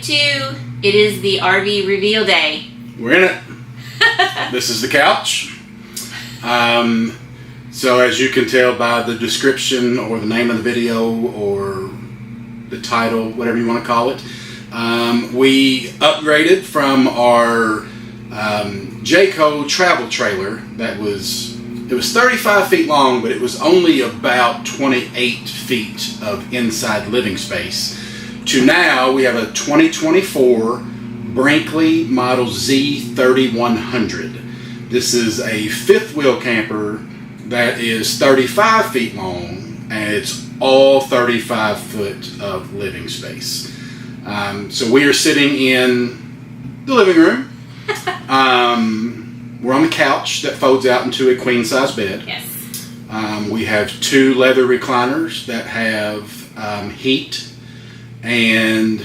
Z32. It is the RV reveal day. We're in it. This is the couch. So as you can tell by the description or the name of the video or the title, whatever you want to call it, we upgraded from our Jayco travel trailer it was 35 feet long, but it was only about 28 feet of inside living space, to now we have a 2024 Brinkley model Z3100. This is a fifth wheel camper that is 35 feet long, and it's all 35 foot of living space. So we are sitting in the living room. We're on the couch that folds out into a queen size bed. Yes. We have two leather recliners that have heat and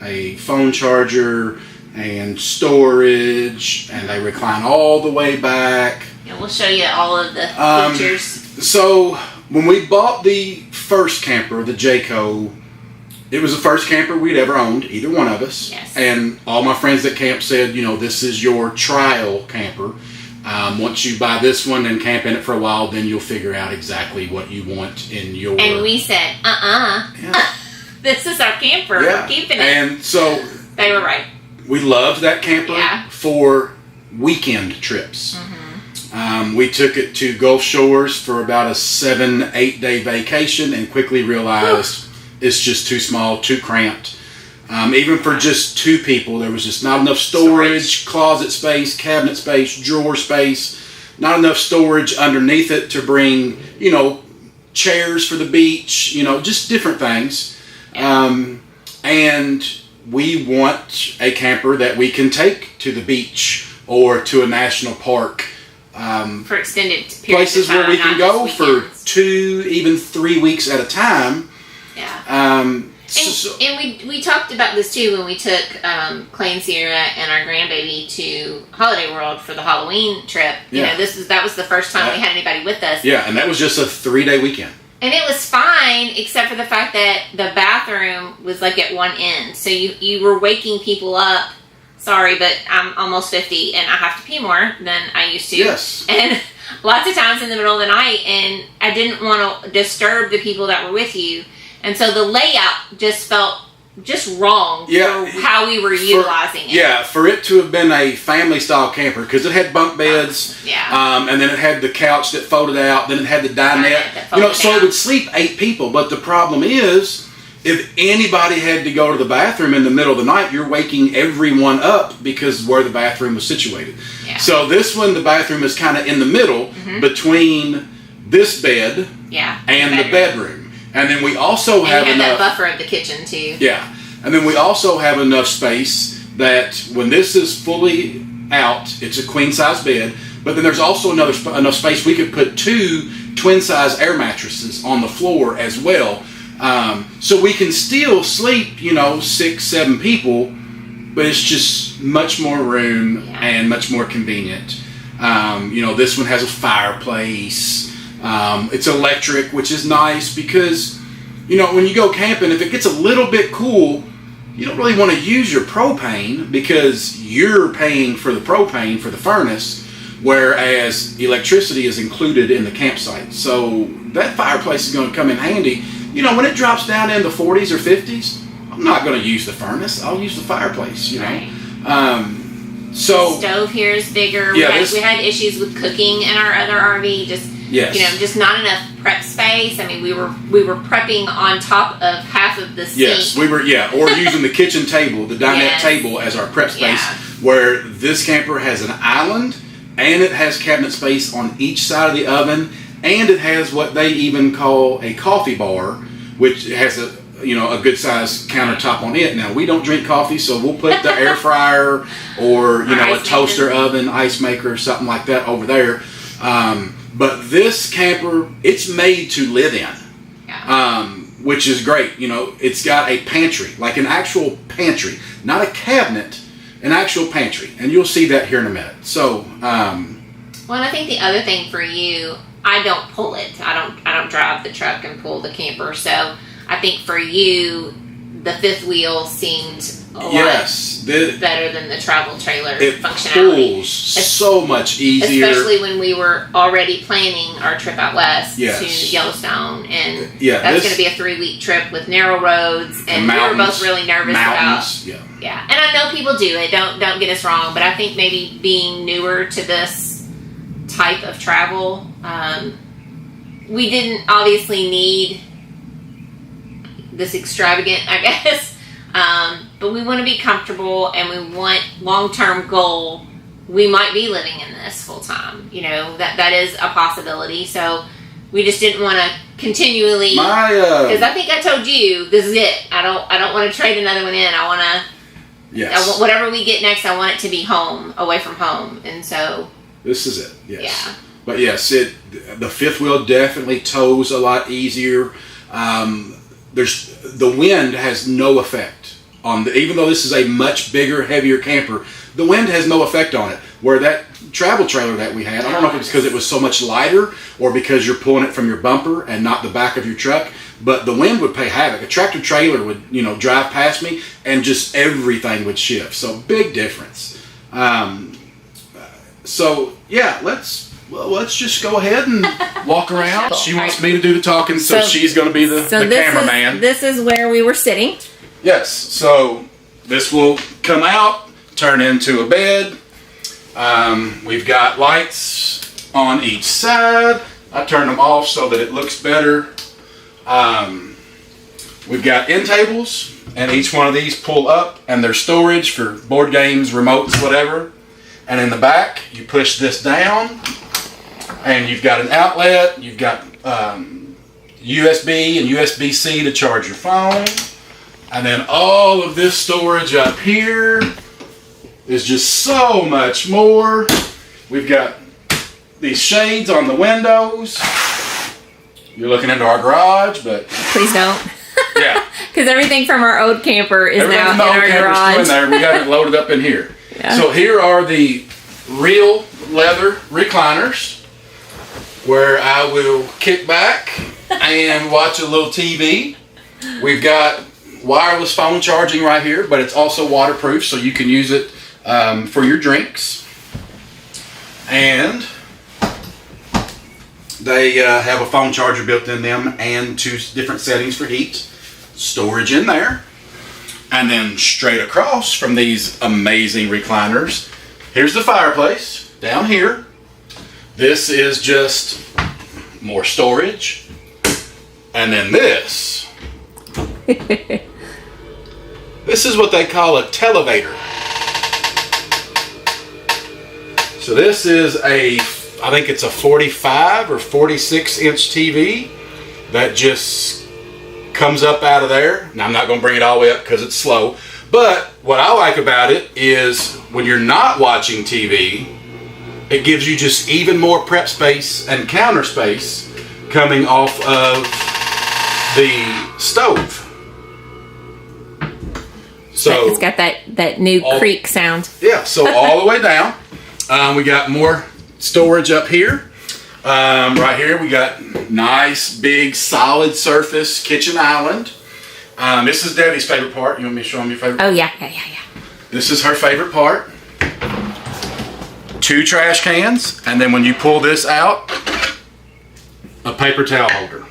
a phone charger and storage, and they recline all the way back. Yeah, we'll show you all of the features. So when we bought the first camper, the Jayco, it was the first camper we'd ever owned, either one of us. Yes. And all my friends that camp said, this is your trial camper. Once you buy this one and camp in it for a while, then you'll figure out exactly what you want in your... And we said, Yeah. This is our camper. Yeah. We're keeping it. And so... They were right. We loved that camper for weekend trips. Mm-hmm. We took it to Gulf Shores for about a 7-8 day vacation and quickly realized it's just too small, too cramped. Even for just two people, there was just not enough storage, closet space, cabinet space, drawer space, not enough storage underneath it to bring, chairs for the beach, just different things. And we want a camper that we can take to the beach or to a national park. For extended periods places of time, where we can go for weekends. 2, even 3 weeks at a time. Yeah. And we talked about this too when we took Clay and Sierra and our grandbaby to Holiday World for the Halloween trip. Yeah. That was the first time we had anybody with us. Yeah, and that was just a 3-day weekend. And it was fine, except for the fact that the bathroom was like at one end. So you were waking people up. Sorry, but I'm almost 50 and I have to pee more than I used to. Yes. And lots of times in the middle of the night, and I didn't want to disturb the people that were with you. And so the layout just felt just wrong for how we were utilizing it. Yeah, for it to have been a family-style camper, because it had bunk beds, and then it had the couch that folded out, then it had the dinette. So it would sleep 8 people. But the problem is, if anybody had to go to the bathroom in the middle of the night, you're waking everyone up because where the bathroom was situated. Yeah. So this one, the bathroom is kind of in the middle between this bed and the bedroom. And then we also have that buffer of the kitchen too. Yeah. And then we also have enough space that when this is fully out, it's a queen size bed, but then there's also enough space we could put 2 twin size air mattresses on the floor as well. So we can still sleep, 6, 7 people, but it's just much more room and much more convenient. This one has a fireplace. It's electric, which is nice because, when you go camping, if it gets a little bit cool, you don't really want to use your propane because you're paying for the propane for the furnace, whereas electricity is included in the campsite. So that fireplace is going to come in handy. When it drops down in the 40s or 50s, I'm not going to use the furnace. I'll use the fireplace, Right. So the stove here is bigger. We had issues with cooking in our other RV. Just not enough prep space. I mean, we were prepping on top of half of the sink. Yes, we were. Yeah, or using the kitchen table, the dinette table as our prep space. Where this camper has an island and it has cabinet space on each side of the oven, and it has what they even call a coffee bar, which has a good sized countertop on it. Now we don't drink coffee, so we'll put the air fryer or a toaster oven, ice maker, or something like that over there. But this camper, it's made to live in, which is great. It's got a pantry, like an actual pantry, not a cabinet, an actual pantry, and you'll see that here in a minute. So, well, and I think the other thing for you, I don't pull it. I don't drive the truck and pull the camper. So I think for you, the fifth wheel seemed a lot better than the travel trailer functionality. Pulls so much easier. Especially when we were already planning our trip out west to Yellowstone. And that's going to be a 3-week trip with narrow roads. And we were both really nervous about. Yeah. And I know people do it. Don't get us wrong. But I think maybe being newer to this type of travel, we didn't obviously need this extravagant, I guess. But we want to be comfortable, and we want long-term goal. We might be living in this full time. You know, that is a possibility. So we just didn't want to continually, because I think I told you this is it. I don't want to trade another one in. I want to, whatever we get next, I want it to be home, away from home. And so this is it. Yes. Yeah. But yes, the fifth wheel definitely tows a lot easier. The wind has no effect on even though this is a much bigger, heavier camper, the wind has no effect on it. Where that travel trailer that we had, I don't know if it's because it was so much lighter or because you're pulling it from your bumper and not the back of your truck, but the wind would play havoc. A tractor trailer would, drive past me and just everything would shift. So big difference. So yeah, let's just go ahead and walk around. She wants me to do the talking, so she's going to be the cameraman. This is where we were sitting. Yes, so this will come out, turn into a bed. We've got lights on each side. I turn them off so that it looks better. We've got end tables, and each one of these pull up, and they're storage for board games, remotes, whatever. And in the back, you push this down, and you've got an outlet. You've got USB and USB-C to charge your phone. And then all of this storage up here is just so much more. We've got these shades on the windows. You're looking into our garage, but please don't. Yeah, because everything from our old camper is now in our garage. In there. We got it loaded up in here. Yeah. So here are the real leather recliners, where I will kick back and watch a little TV. We've got wireless phone charging right here, but it's also waterproof, so you can use it for your drinks. And they have a phone charger built in them and 2 different settings for heat. Storage in there. And then straight across from these amazing recliners, here's the fireplace down here. This is just more storage. And then this. This is what they call a televator. So this is I think it's a 45 or 46 inch TV that just comes up out of there. Now I'm not going to bring it all the way up because it's slow. But what I like about it is when you're not watching TV, it gives you just even more prep space and counter space coming off of the stove. So it's got that new creak sound. Yeah, so all the way down. We got more storage up here. Right here we got nice, big, solid surface kitchen island. This is Debbie's favorite part. You want me to show them your favorite? Oh, yeah. This is her favorite part. 2 trash cans, and then when you pull this out, a paper towel holder.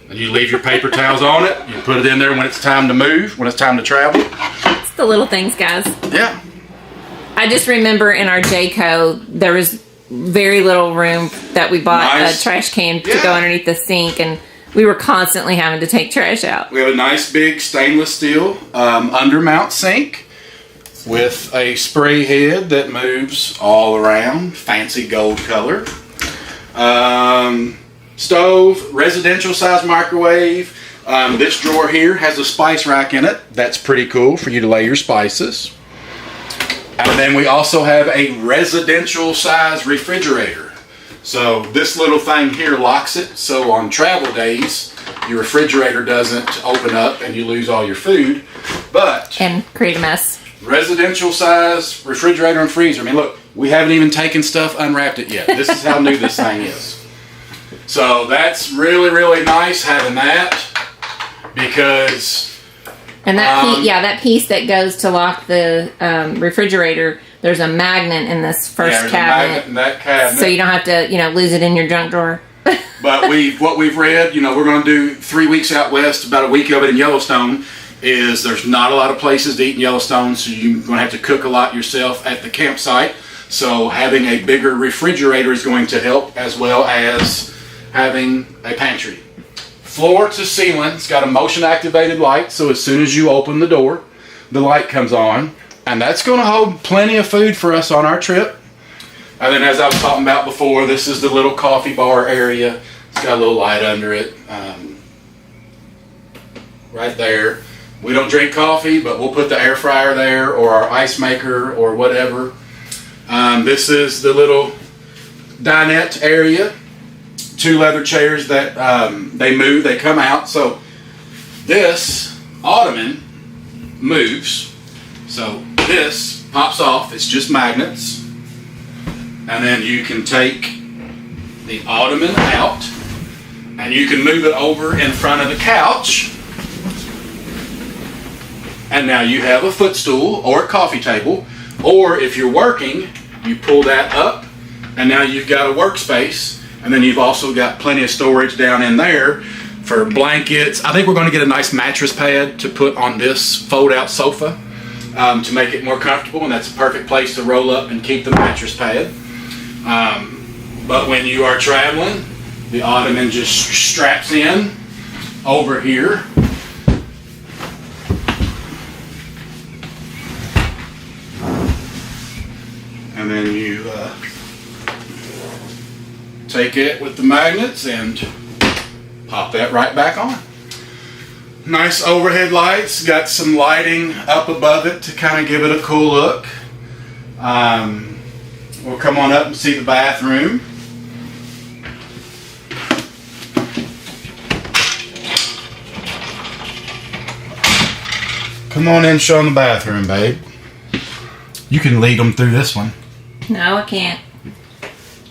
And you leave your paper towels on it. You put it in there when it's time to move, when it's time to travel. It's the little things, guys. Yeah. I just remember in our Jayco, there was very little room that we bought a trash can to go underneath the sink, and we were constantly having to take trash out. We have a nice big stainless steel undermount sink with a spray head that moves all around, fancy gold color. Stove, residential size microwave. This drawer here has a spice rack in it. That's pretty cool for you to lay your spices. And then we also have a residential size refrigerator. So this little thing here locks it, so on travel days your refrigerator doesn't open up and you lose all your food. And create a mess. Residential size refrigerator and freezer. I mean, look, we haven't even taken stuff, unwrapped it yet. This is how new this thing is. So that's really, really nice having that, because And that that piece that goes to lock the refrigerator, there's a magnet in this first cabinet. A magnet in that cabinet. So you don't have to, lose it in your junk drawer. But what we've read, we're going to do 3 weeks out west, about a week of it in Yellowstone, is there's not a lot of places to eat in Yellowstone, so you're going to have to cook a lot yourself at the campsite. So having a bigger refrigerator is going to help, as well as having a pantry. Floor to ceiling, it's got a motion activated light, so as soon as you open the door, the light comes on, and that's going to hold plenty of food for us on our trip. And then, as I was talking about before, this is the little coffee bar area. It's got a little light under it, right there. We don't drink coffee, but we'll put the air fryer there, or our ice maker, or whatever. This is the little dinette area. 2 leather chairs that they come out. So this ottoman moves. So this pops off. It's just magnets. And then you can take the ottoman out and you can move it over in front of the couch. And now you have a footstool or a coffee table. Or if you're working, you pull that up and now you've got a workspace. And then you've also got plenty of storage down in there for blankets. I think we're going to get a nice mattress pad to put on this fold-out sofa to make it more comfortable, and that's a perfect place to roll up and keep the mattress pad. But when you are traveling, the ottoman just straps in over here. And then you take it with the magnets and pop that right back on. Nice overhead lights, got some lighting up above it to kind of give it a cool look. We'll come on up and see the bathroom. Come on in, show them the bathroom, babe. You can lead them through this one. No, I can't.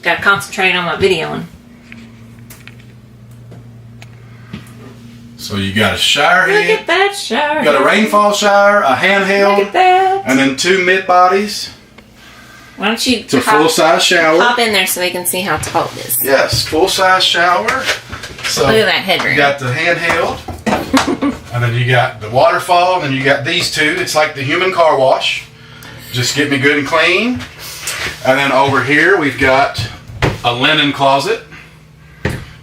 Got to concentrate on my videoing. So you got a shower head. Look at that shower. You got a rainfall shower, a handheld, look at that. And then 2 mid bodies. Why don't you it's a full-size shower. Hop in there so we can see how tall it is. Yes, full-size shower. So look at that headroom. You got the handheld. And then you got the waterfall. And then you got these 2. It's like the human car wash. Just get me good and clean. And then over here we've got a linen closet.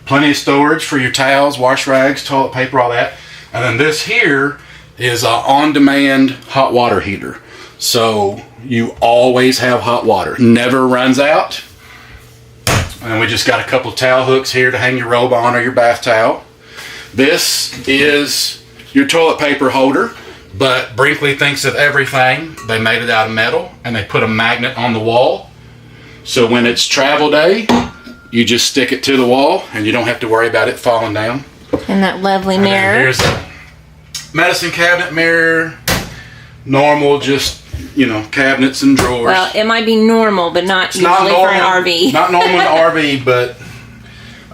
Plenty of storage for your towels, wash rags, toilet paper, all that. And then this here is an on-demand hot water heater. So you always have hot water. Never runs out. And then we just got a couple of towel hooks here to hang your robe on or your bath towel. This is your toilet paper holder. But Brinkley thinks of everything. They made it out of metal and they put a magnet on the wall. So when it's travel day, you just stick it to the wall and you don't have to worry about it falling down. And that lovely mirror. Here's a medicine cabinet mirror. Normal, just, cabinets and drawers. Well, it might be normal, but not usually for an RV. Not normal in an RV, but...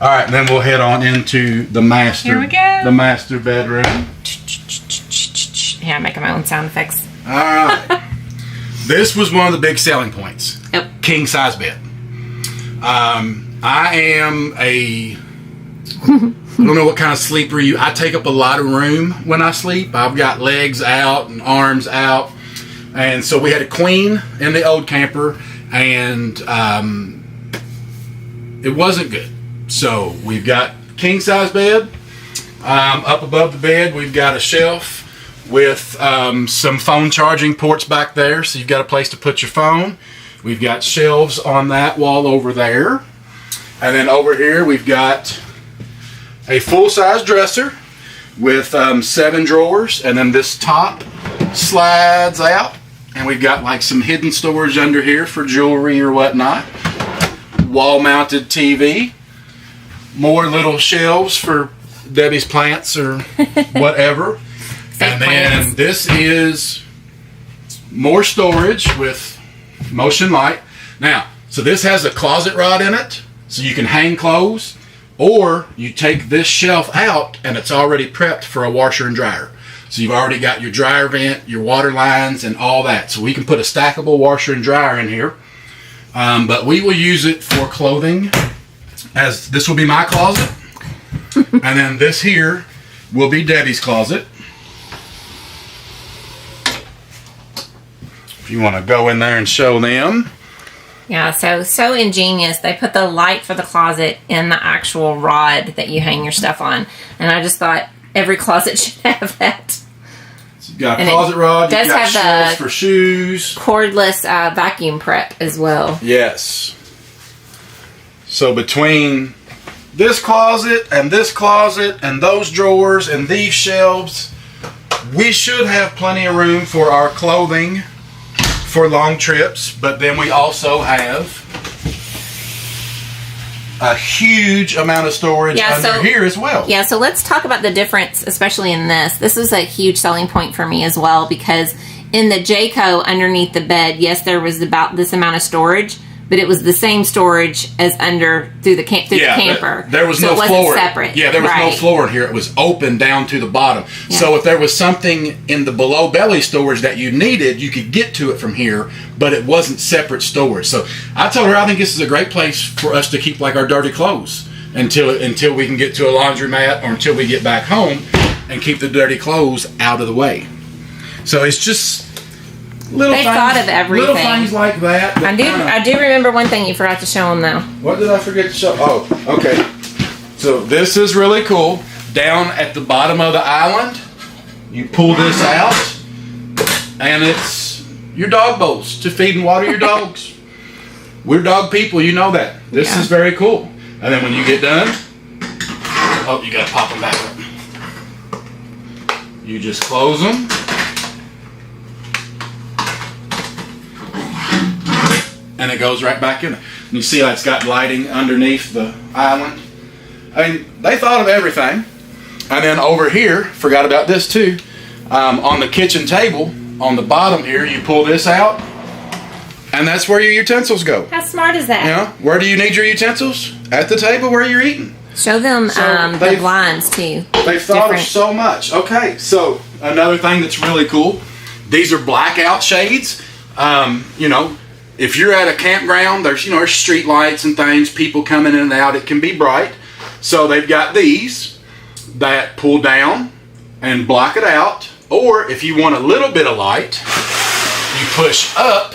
All right, then we'll head on into the master. Here we go. The master bedroom. Yeah, I'm making my own sound effects. All right. This was one of the big selling points. Yep. King size bed. I am I don't know what kind of sleeper I take up a lot of room when I sleep. I've got legs out and arms out. And so we had a queen in the old camper and it wasn't good. So we've got king size bed. Up above the bed we've got a shelf with some phone charging ports back there, so you've got a place to put your phone. We've got shelves on that wall over there. And then over here we've got a full-size dresser with 7 drawers, and then this top slides out, and we've got like some hidden storage under here for jewelry or whatnot. Wall-mounted TV. More little shelves for Debbie's plants or whatever. And then this is more storage with motion light. Now, so this has a closet rod in it, so you can hang clothes, or you take this shelf out and it's already prepped for a washer and dryer. So you've already got your dryer vent, your water lines, and all that. So we can put a stackable washer and dryer in here. But we will use it for clothing, as this will be my closet. And then this here will be Debbie's closet. If you want to go in there and show them. Yeah, so ingenious. They put the light for the closet in the actual rod that you hang your stuff on. And I just thought every closet should have that. So you've got a closet rod, you've got shelves for shoes. Cordless vacuum prep as well. Yes. So between this closet and those drawers and these shelves, we should have plenty of room for our clothing for long trips, but then we also have a huge amount of storage under here as well. Yeah, so let's talk about the difference, especially in this. This is a huge selling point for me as well, because in the Jayco underneath the bed, yes, there was about this amount of storage, but it was the same storage as through the camper. There was no floor. Separate. Yeah, there was no floor in here. It was open down to the bottom. Yeah. So if there was something in the below belly storage that you needed, you could get to it from here, but it wasn't separate storage. So I told her I think this is a great place for us to keep like our dirty clothes until we can get to a laundromat or until we get back home, and keep the dirty clothes out of the way. So it's just they thought of everything. Little things like that. I do remember one thing you forgot to show them though. What did I forget to show? Oh, okay. So this is really cool. Down at the bottom of the island, you pull this out, and it's your dog bowls to feed and water your dogs. We're dog people, you know that. This is very cool. And then when you get done, oh, you gotta pop them back up. You just close them. And it goes right back in. And you see how it's got lighting underneath the island. I mean, they thought of everything. And then over here, forgot about this too. On the kitchen table, on the bottom here, you pull this out, and that's where your utensils go. How smart is that? You know, where do you need your utensils? At the table where you're eating. Show them the blinds too. They've thought of so much. Okay, so another thing that's really cool. These are blackout shades. You know, if you're at a campground, there's street lights and things, people coming in and out. It can be bright. So they've got these that pull down and block it out. Or if you want a little bit of light, you push up,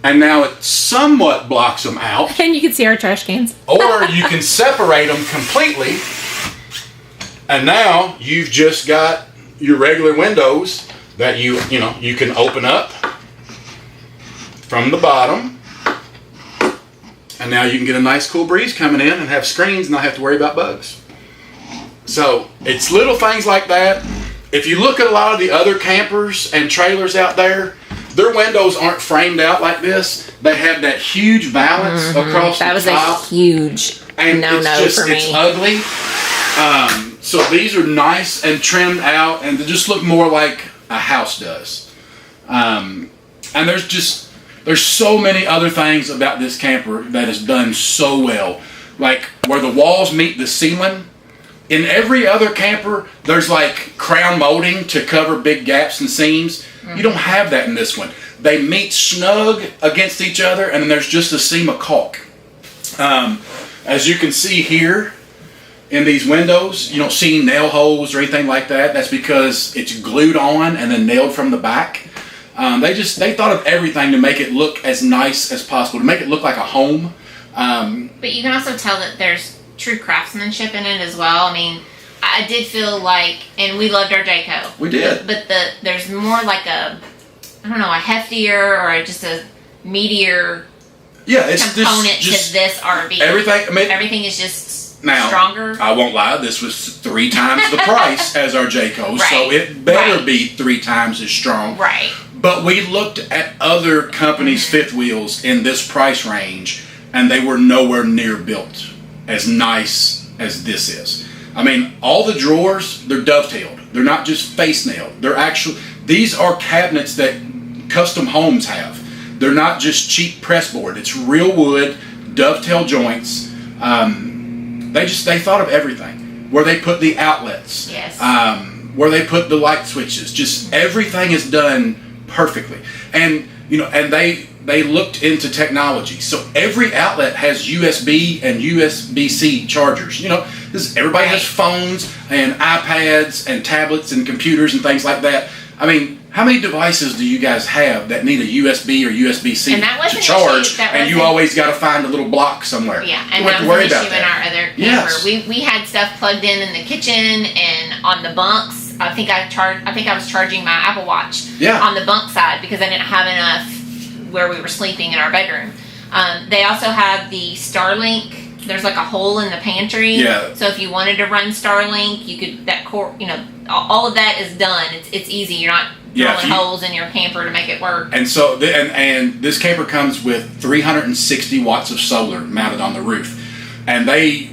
and now it somewhat blocks them out. And you can see our trash cans. Or you can separate them completely, and now you've just got your regular windows that you can open up from the bottom, and now you can get a nice cool breeze coming in and have screens and not have to worry about bugs. So it's little things like that. If you look at a lot of the other campers and trailers out there, their windows aren't framed out like this. They have that huge valance across the top. That was a huge no-no for me. It's ugly. So these are nice and trimmed out, and they just look more like a house does. And there's so many other things about this camper that is done so well. Like where the walls meet the ceiling. In every other camper, there's like crown molding to cover big gaps and seams. You don't have that in this one. They meet snug against each other, and then there's just a seam of caulk. As you can see here in these windows, you don't see nail holes or anything like that. That's because it's glued on and then nailed from the back. They thought of everything to make it look as nice as possible, to make it look like a home. But you can also tell that there's true craftsmanship in it as well. I mean, I did feel like, and we loved our Jayco. We did. But there's more like a heftier or just a meatier component to this RV. Everything is just stronger. I won't lie, this was 3 times the price as our Jayco, so it better be 3 times as strong. Right. But we looked at other companies' fifth wheels in this price range, and they were nowhere near built as nice as this is. I mean, all the drawers, they're dovetailed. They're not just face nailed. These are cabinets that custom homes have. They're not just cheap pressboard. It's real wood, dovetail joints. They thought of everything. Where they put the outlets. Yes. where they put the light switches. Just everything is done perfectly. And and they looked into technology. So every outlet has USB and USB-C chargers. Everybody has phones and iPads and tablets and computers and things like that. I mean, how many devices do you guys have that need a USB or USB-C to charge, and you always got to find a little block somewhere? Yeah, and that was an issue in our other camper. Yes. We had stuff plugged in the kitchen and on the bunks. I think I was charging my Apple Watch on the bunk side because I didn't have enough where we were sleeping in our bedroom. They also have the Starlink. There's like a hole in the pantry. Yeah. So if you wanted to run Starlink, you could. All of that is done. It's easy. You're not drilling holes in your camper to make it work. And so, and this camper comes with 360 watts of solar mounted on the roof, and they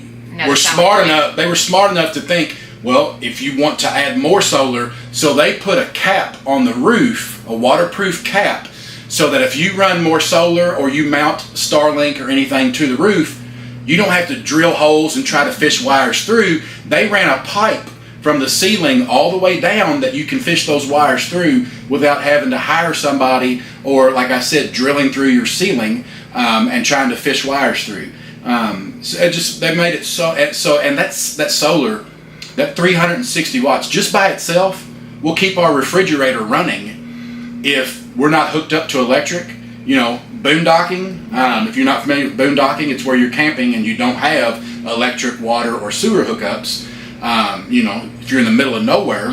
were smart enough. They were smart enough to think, well, if you want to add more solar, so they put a cap on the roof, a waterproof cap, so that if you run more solar or you mount Starlink or anything to the roof, you don't have to drill holes and try to fish wires through. They ran a pipe from the ceiling all the way down that you can fish those wires through without having to hire somebody or, like I said, drilling through your ceiling and trying to fish wires through. They made it so, and that solar, that 360 watts just by itself will keep our refrigerator running if we're not hooked up to electric. Boondocking, if you're not familiar with boondocking, it's where you're camping and you don't have electric, water, or sewer hookups. If you're in the middle of nowhere,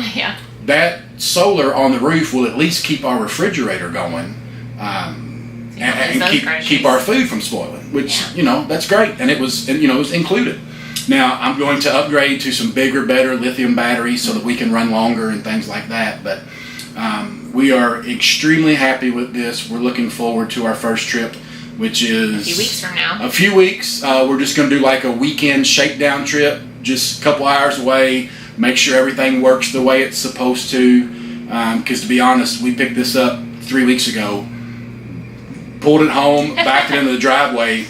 that solar on the roof will at least keep our refrigerator going and keep our food from spoiling, which, that's great. And it was included. Now, I'm going to upgrade to some bigger, better lithium batteries so that we can run longer and things like that. But we are extremely happy with this. We're looking forward to our first trip, which is a few weeks from now. A few weeks. We're just going to do like a weekend shakedown trip, just a couple hours away, make sure everything works the way it's supposed to. Because to be honest, we picked this up 3 weeks ago, pulled it home, backed it into the driveway.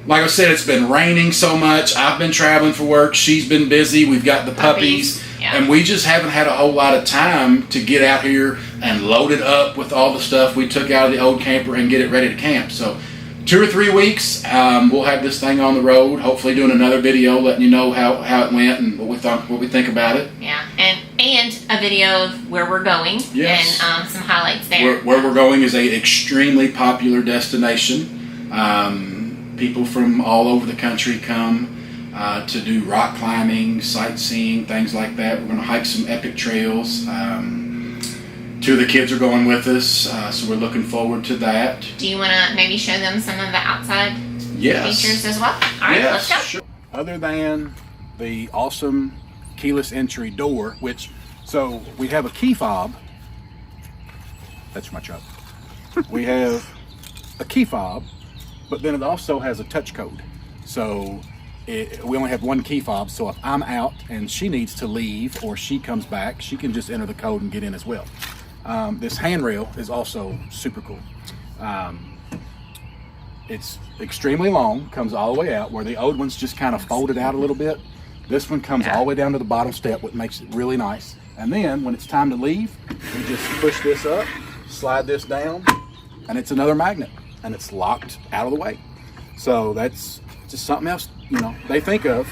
Like I said, it's been raining so much. I've been traveling for work. She's been busy. We've got the puppies. And we just haven't had a whole lot of time to get out here and load it up with all the stuff we took out of the old camper and get it ready to camp. So 2 or 3 weeks, we'll have this thing on the road, hopefully doing another video letting you know how it went and what we think about it. Yeah, and a video of where we're going and some highlights there. Where we're going is a extremely popular destination. People from all over the country come to do rock climbing, sightseeing, things like that. We're going to hike some epic trails. 2 of the kids are going with us, so we're looking forward to that. Do you want to maybe show them some of the outside features as well? All right, let's go. Sure. Other than the awesome keyless entry door, so we have a key fob. That's my truck. We have a key fob, but then it also has a touch code. So we only have one key fob, so if I'm out and she needs to leave or she comes back, she can just enter the code and get in as well. This handrail is also super cool. It's extremely long, comes all the way out, where the old one's just kind of folded out a little bit. This one comes all the way down to the bottom step, which makes it really nice. And then when it's time to leave, we just push this up, slide this down, and it's another magnet, and it's locked out of the way. So that's just something else, they think of.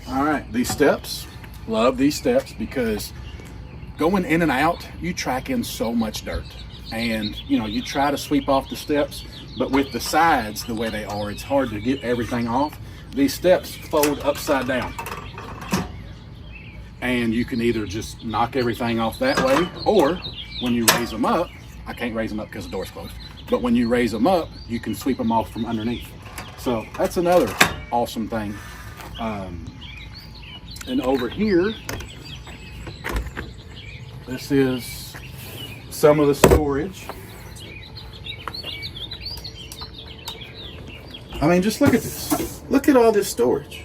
All right, these steps, love these steps because going in and out, you track in so much dirt. And, you try to sweep off the steps, but with the sides the way they are, it's hard to get everything off. These steps fold upside down. And you can either just knock everything off that way, or when you raise them up, I can't raise them up because the door's closed, but when you raise them up, you can sweep them off from underneath. So that's another awesome thing. And over here, this is some of the storage. I mean, just look at this. Look at all this storage.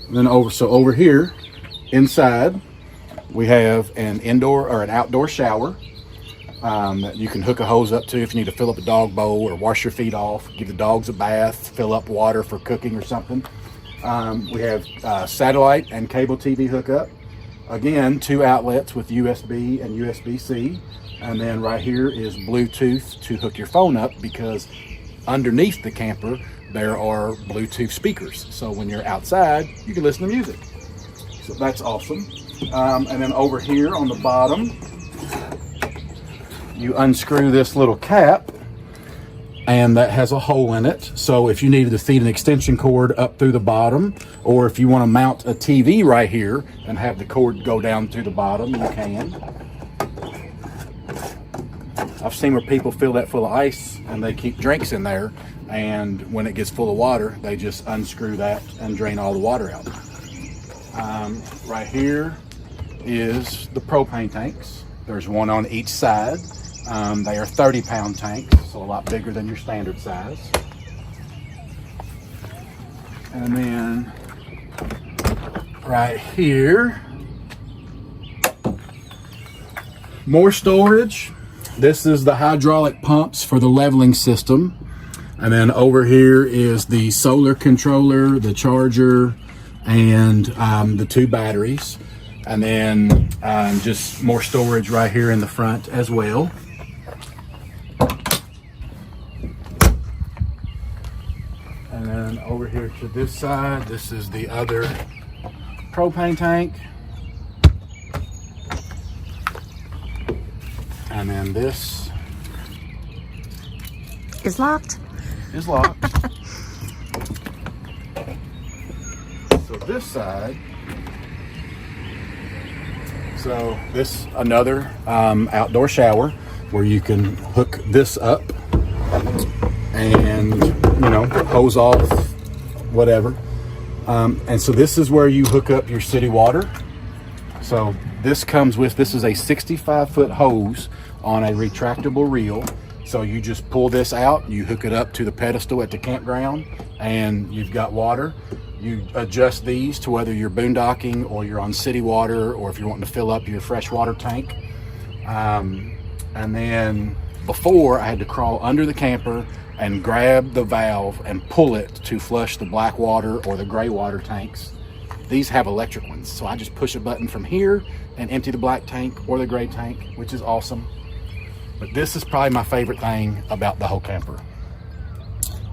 And then over here, inside, we have an indoor or an outdoor shower that you can hook a hose up to if you need to fill up a dog bowl or wash your feet off, give the dogs a bath, fill up water for cooking or something. We have satellite and cable TV hookup. Again, 2 outlets with USB and USB-C. And then right here is Bluetooth to hook your phone up, because underneath the camper there are Bluetooth speakers. So when you're outside, you can listen to music. So that's awesome. And then over here on the bottom, you unscrew this little cap, and that has a hole in it. So if you needed to feed an extension cord up through the bottom, or if you want to mount a TV right here and have the cord go down through the bottom, you can. I've seen where people fill that full of ice and they keep drinks in there, and when it gets full of water, they just unscrew that and drain all the water out. Right here is the propane tanks. There's one on each side. They are 30-pound tanks, so a lot bigger than your standard size. And then right here, more storage. This is the hydraulic pumps for the leveling system. And then over here is the solar controller, the charger, and the 2 batteries. And then just more storage right here in the front as well. And then over here to this side, this is the other propane tank. And then this is locked. So this side, so this another outdoor shower where you can hook this up and, you know, hose off, whatever. And so this is where you hook up your city water. So this comes with, this is a 65-foot hose on a retractable reel. So you just pull this out, you hook it up to the pedestal at the campground, and you've got water. You adjust these to whether you're boondocking or you're on city water, or if you're wanting to fill up your fresh water tank. And then before, I had to crawl under the camper and grab the valve and pull it to flush the black water or the gray water tanks. These have electric ones, so I just push a button from here and empty the black tank or the gray tank, which is awesome. But this is probably my favorite thing about the whole camper.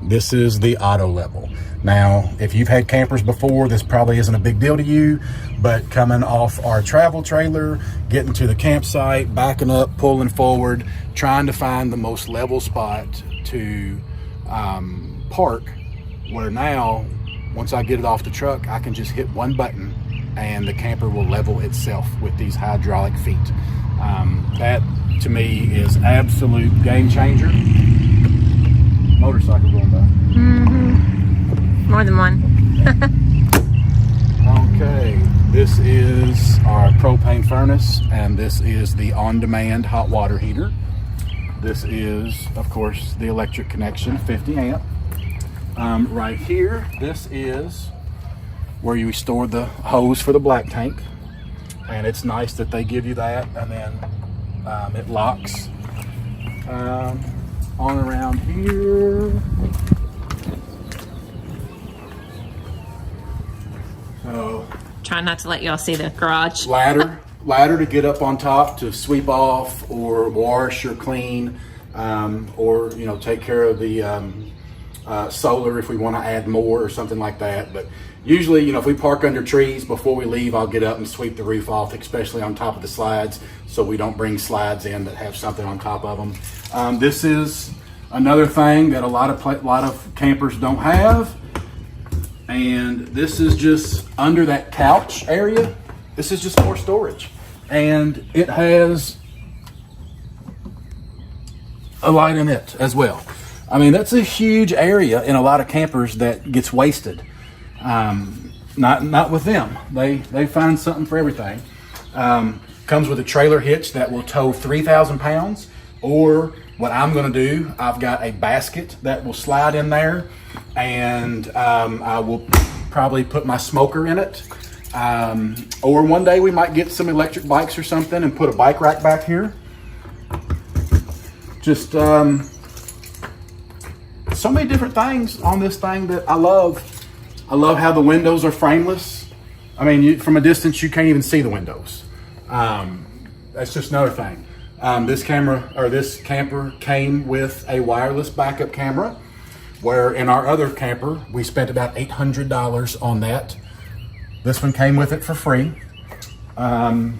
This is the auto level. Now, if you've had campers before, this probably isn't a big deal to you, but coming off our travel trailer, getting to the campsite, backing up, pulling forward, trying to find the most level spot to park, where now, once I get it off the truck, I can just hit one button and the camper will level itself with these hydraulic feet. That to me is absolute game changer. Motorcycle going by. Mm-hmm. More than one. Okay, this is our propane furnace, and this is the on-demand hot water heater. This is, of course, the electric connection, 50 amp. Right here, this is where you store the hose for the black tank, and it's nice that they give you that, and then it locks on around here. So, try not to let y'all see the garage. ladder to get up on top to sweep off or wash or clean, or take care of the solar if we want to add more or something like that. But usually, if we park under trees, before we leave, I'll get up and sweep the roof off, especially on top of the slides, so we don't bring slides in that have something on top of them. This is another thing that a lot of campers don't have, and this is just under that couch area. This is just more storage, and it has a light in it as well. I mean, that's a huge area in a lot of campers that gets wasted. Not with them. They find something for everything. Comes with a trailer hitch that will tow 3,000 pounds, or what I'm going to do, I've got a basket that will slide in there, and I will probably put my smoker in it. Or one day we might get some electric bikes or something and put a bike rack back here. Just so many different things on this thing that I love. I love how the windows are frameless. I mean, from a distance, you can't even see the windows. That's just another thing. This camper came with a wireless backup camera, where in our other camper, we spent about $800 on that. This one came with it for free. I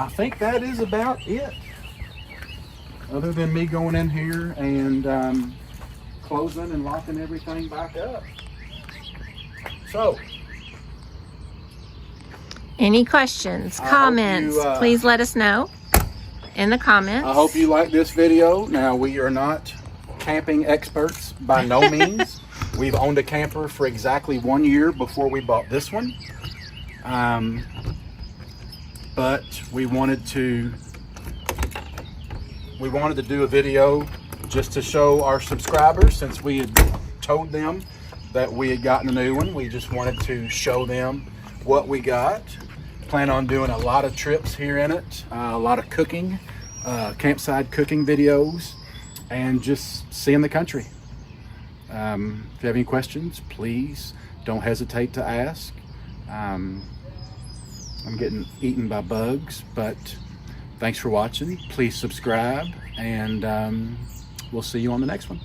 think that is about it. Other than me going in here and closing and locking everything back up. So, any questions, comments, please let us know in the comments. I hope you like this video. Now, we are not camping experts by no means. We've owned a camper for exactly 1 year before we bought this one. But we wanted to do a video just to show our subscribers, since we had told them that we had gotten a new one. We just wanted to show them what we got. Plan on doing a lot of trips here in it, a lot of cooking, campsite cooking videos, and just seeing the country. If you have any questions, please don't hesitate to ask. I'm getting eaten by bugs, but thanks for watching. Please subscribe, and we'll see you on the next one.